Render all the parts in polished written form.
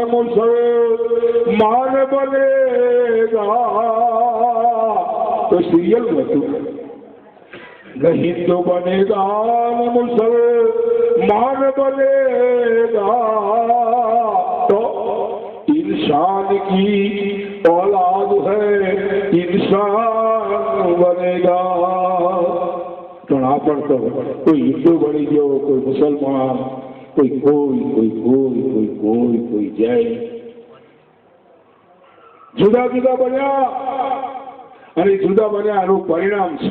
मुसलमान बनेगा तो सीरियल में तू हिंदू बनेगा न मुसलमान बनेगा तो इंसान की औलाद है इंसान बनेगा। तो ना पड़तो कोई हिंदू बनी गयो कोई मुसलमान कोई जैन जुदा जुदा बन्या અને જુદા બન્યા એનું પરિણામ છે।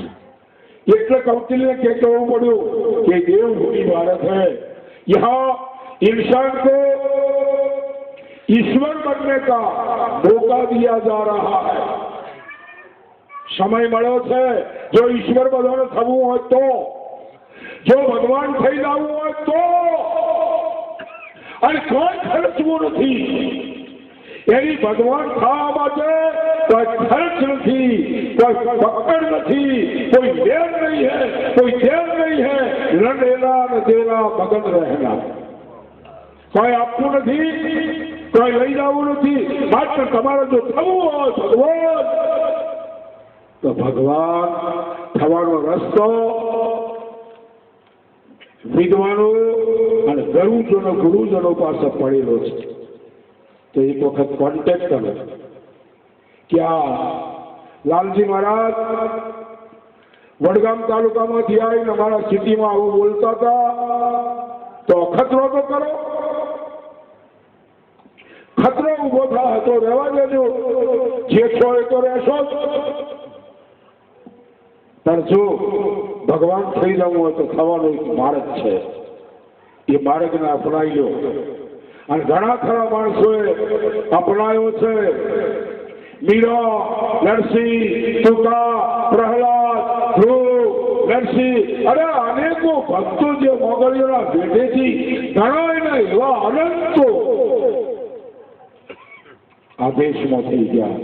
એટલે કૌટિલ્ય કે કહેવું પડ્યું કે દેવભૂમિ ભારત है, यहाँ इंसान को ईश्वर बनने का मौका दिया जा रहा है। समय મળ્યો છે જો ઈશ્વર બધાને થવું હોય તો, જો ભગવાન થઈ જવું હોય તો, અને કોઈ ખર્ચવું નથી એની ભગવાન થવા માટે કોઈ ખર્ચ નથી, કોઈ પકડ નથી, કોઈ લેર નહીં है, કોઈ દેર નહીં है, न लेना न देना मगन रहना। કોઈ આપવું નથી, કોઈ લઈ જવું નથી, માત્ર તમારે જો થવું હોય ભગવાન તો ભગવાન થવાનો રસ્તો વિદ્વાનો અને ગુરુજનો પાસે પડેલો છે। तो एक वक्त कॉन्टेक्ट करो। क्या लालजी महाराज वडगाम तालुका में आई हमारा सिटी में आवू बोलता था तो खतरो तो करो, खतरो उभो था तो रहवा देजो, जे छो ए तो रहशो, पर जो भगवान थई जवुं होय तो थवानो एक मार्ग छे, ये मार्ग ने अपनाई लो। અને ઘણા ખરા માણસોએ અપનાયો છે। મીરા, નરસિંહ, તુકા, પ્રહલાદ, ધ્રુવ, નરસિંહ, અરે અનેકો ભક્તો જે મોગલીઓના ભેટેથી ઘણા એવા અનંતો આ દેશમાં થઈ ગયા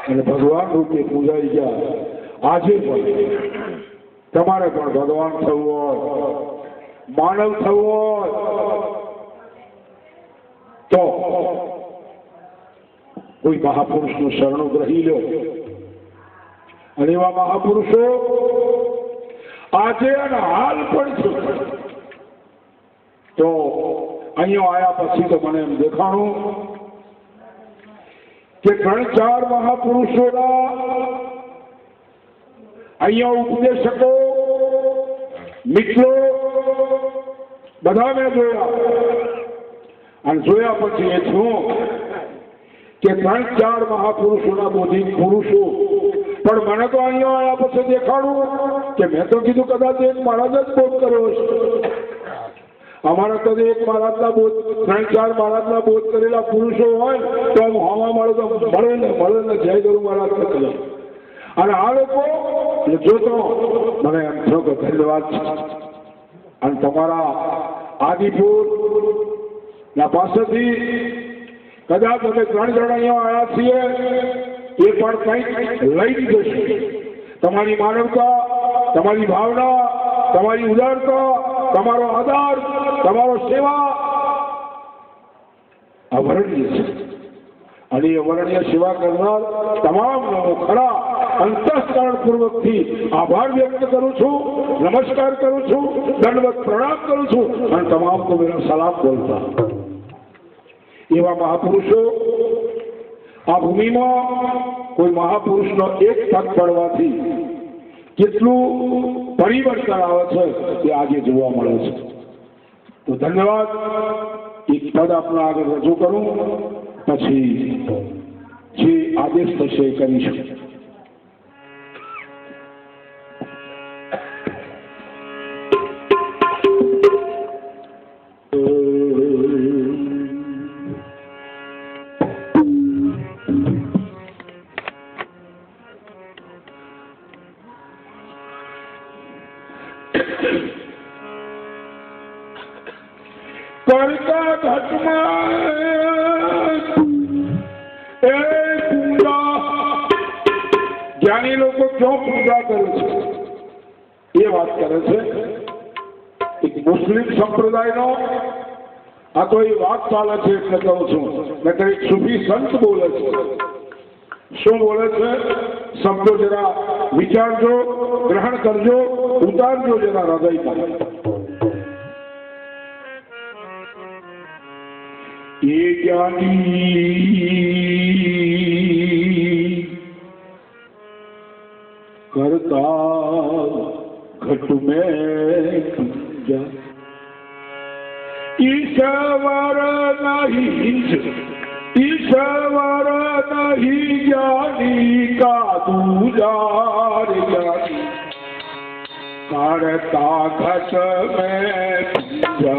અને ભગવાન રૂપે પૂજાઈ ગયા। આજે પણ તમારે પણ ભગવાન થવું હોય, માનવ થવું હોય तो कोई महापुरुष नु शरणु ग्रही लो। एवा महापुरुषो आजे हाल पण छे। तो अहींया आया पछी तो मने एम देखाणुं के 3-4 महापुरुषोना अहींया उपदेशको मित्रों बधा मैं जोया અને જોયા પછી એ છું કે 3-4 મહાપુરુષોના બોધિક પુરુષો પણ મને તો અહીંયા આવ્યા પછી દેખાડું કે મેં તો કીધું કદાચ એક મહારાજ જ બોધ કર્યો હશે। અમારા કદી એક મહારાજના બોધ 3-4 મહારાજના બોધ કરેલા પુરુષો હોય તો આમ હવા મળે તો મળે ને જય ગુરુ મહારાજ કહે। અને આ લોકો જોતો મને એમ થયો કે ધન્યવાદ છે। અને તમારા આદિપુર ના પાસેથી કદાચ અમે 3 જણા અહીંયા આવ્યા છીએ એ પણ કંઈક લઈ જશે। તમારી માનવતા, તમારી ભાવના, તમારી ઉદારતા, તમારો આદર, તમારો સેવા અવર્ણનીય છે। અને અવર્ણનીય સેવા કરનાર તમામ લોકો ખરા અંતઃકરણપૂર્વકથી આભાર વ્યક્ત કરું છું, નમસ્કાર કરું છું, દંડવત પ્રણામ કરું છું અને તમામકો મેરા સલામ બોલતા। एवा महापुरुषो आ भूमि में कोई महापुरुष नो एक पग पड़वाथी केटलू परिवर्तन आवे छे ते आगे जोवा मळे छे। तो धन्यवाद। एक पद अपना आगे रजू करूं पछी जे आदेश थशे करीशुं। ज्ञानी लोग क्यों पूजा करे ये बात करे एक मुस्लिम संप्रदाय नो આ તો એ વાત ચાલે છે એટલે કહું છું. નકર એક સુફી સંત બોલે છે. શું બોલે છે? શબ્દો જરા વિચારજો, ગ્રહણ કરજો, ઉતારજો જરા હૃદયમાં. એ જ્ઞાની करता घट में पूजा ईश्वर नहीं ज्ञानी का दूजा रे ज्ञानी करता घट में पूजा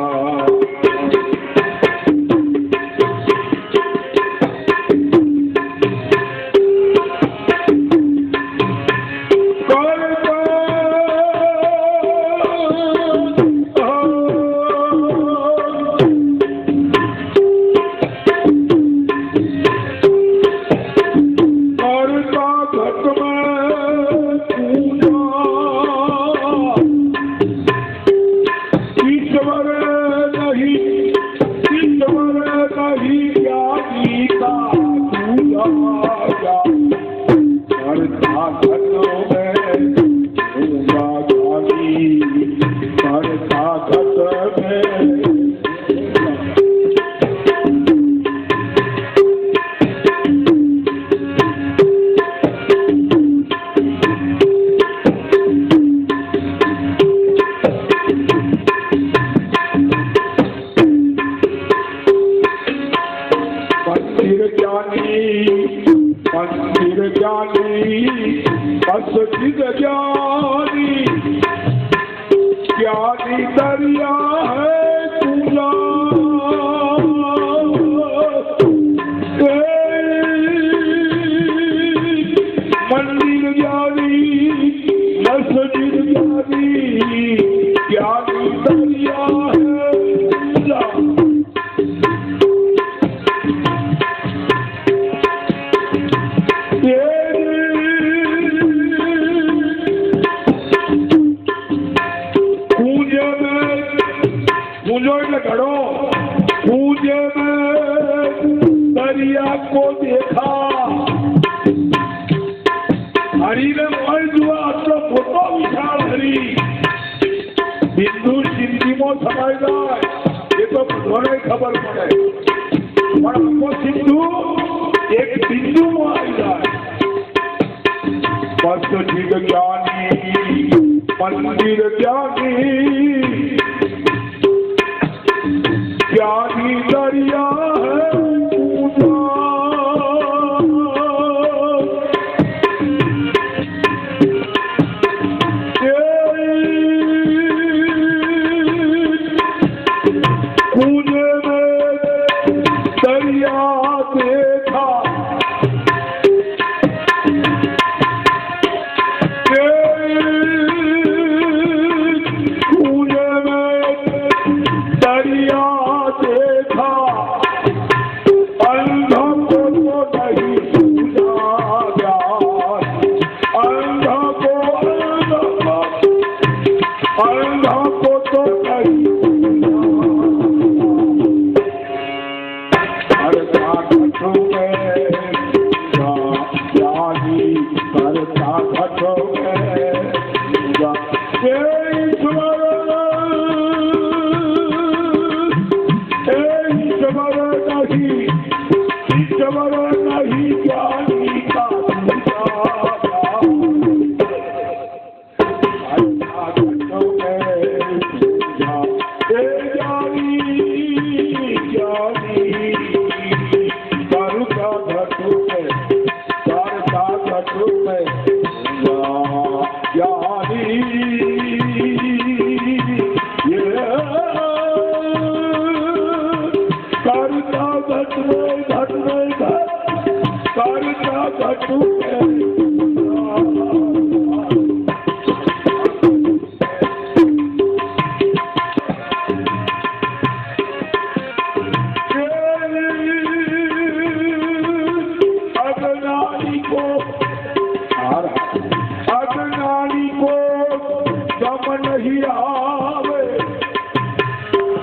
नहीं आवे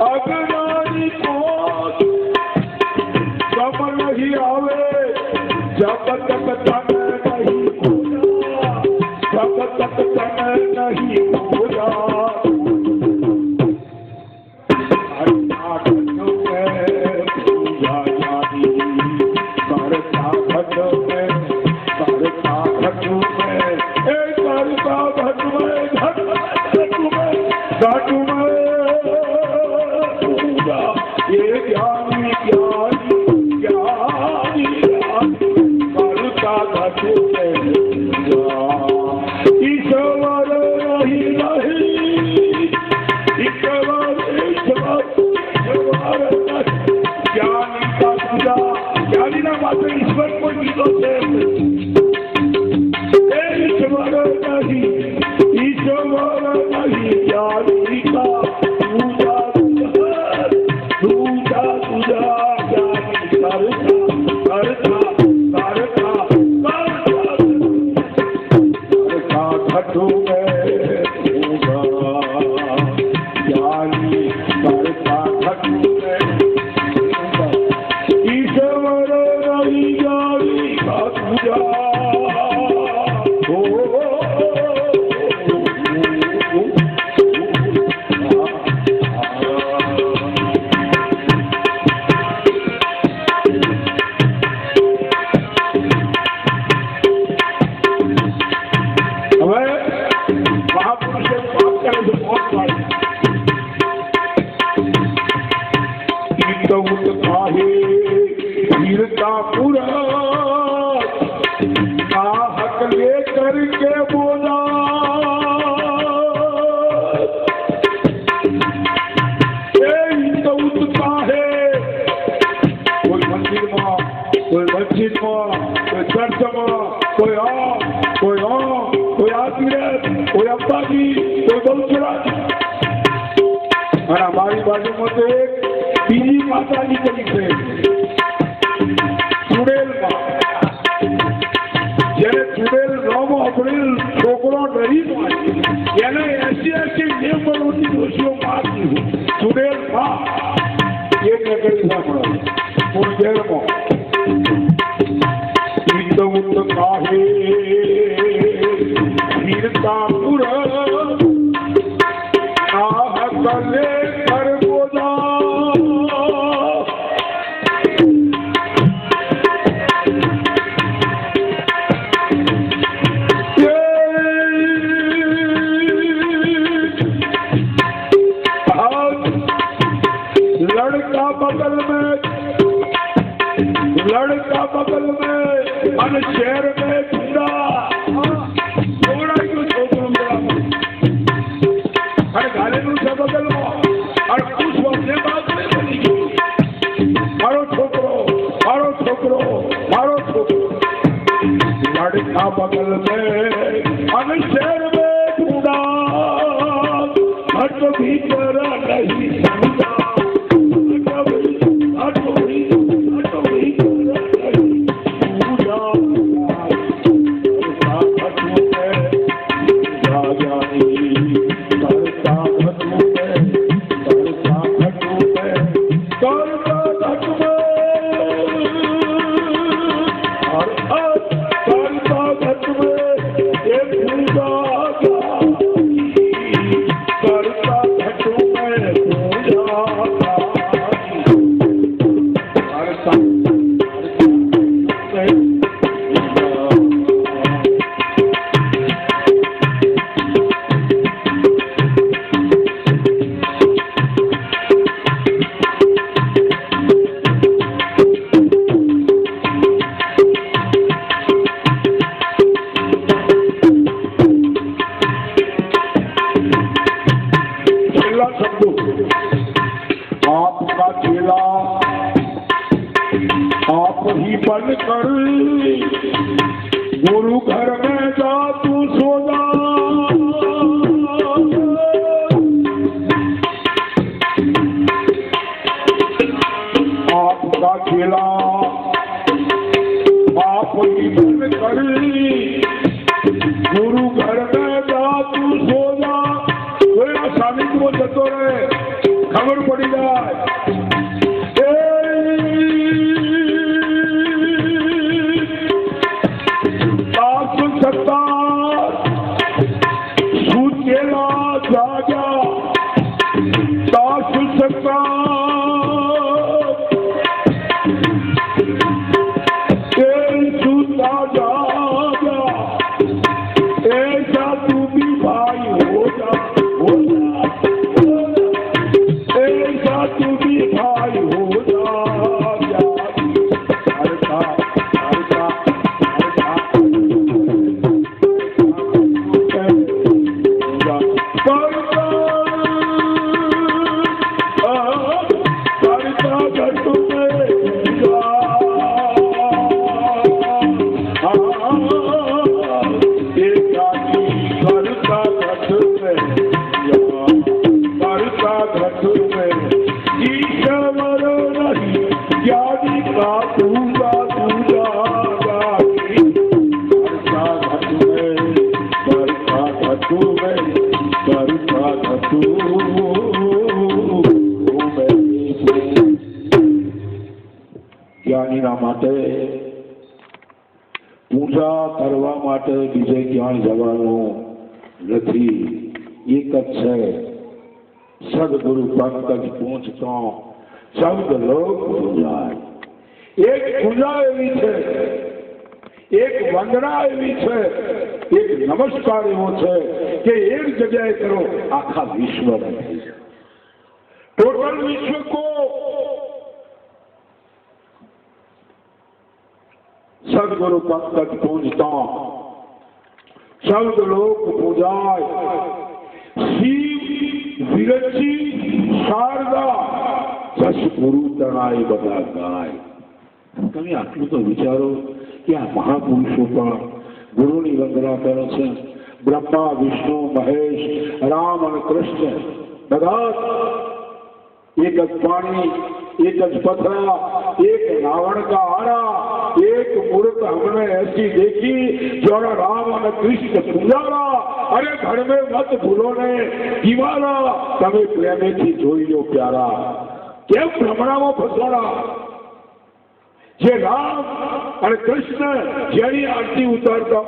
अगनानी को नहीं आवे जब तक तन नहीं पूजा, जब तक तन नहीं पूजा। हमारी बाजू में तो एक बीजी माता निकली है चुड़ेल माँ, जैसे चुड़ेल 9 अप्रैल छोकरो डरी એને ऐसी ऐसी नियम बनोटी दोषियों मार दी चुड़ेल माँ ये नगरी ना पड़ा चुड़ेल माँ इंद उन्द काहे वीरता पूरा कले कर बोला लड़का बगल में मन शहर में ढूंढा थोड़ा क्यों छोकरो अरे गाले से बगल में और कुछ वक्त बात नहीं बनी मारो छोकरो मारो छोकरो मारो छोकरो लड़का बगल में मन शहर में ढूंढा हट भीतर नहीं समझा आप ही बन कर गुरु घर में जा तू सो जा आपका खेला आप ही बन कर गुरु घर में जा तू सो जा कोई आसानी को जतो रहे खबर पड़ी जाए का पूजा पूजा જ્ઞાનીના માટે પૂજા કરવા માટે બીજે ક્યાંય જવાનું નથી. એક જ છે સદગુરુ પંકજ પહોંચતો શબ્દ લોક પૂજાય. એક પૂજા એવી છે, એક વંદના એવી છે, એક નમસ્કાર એવો છે કે એક જગ્યાએ કરો આખા વિશ્વમાં થઈ જાય. टोटल विश्व को सदगुरु पंकज पूजता शब्द लोक पूजाय शिव विरची शारदा जस गुरु तणाय બધા ગાય. તમે આટલું તો વિચારો કે આ મહાપુરુષો પણ ગુરુની વંદના કરે છે. બ્રહ્મા વિષ્ણુ મહેશ રામ અને કૃષ્ણ બધા एक पानी, एक पथरा, एक रावण का आरा, एक मूर्त हमने ऐसी देखी जो राम और कृष्ण पुजारा. अरे घर में मत भूलो ने दीवारा तमे प्रेमे थी जोई लो प्यारा. केम भ्रमणाમાં ફસારા. જે રામ અને કૃષ્ણ જેની આરતી ઉતારતા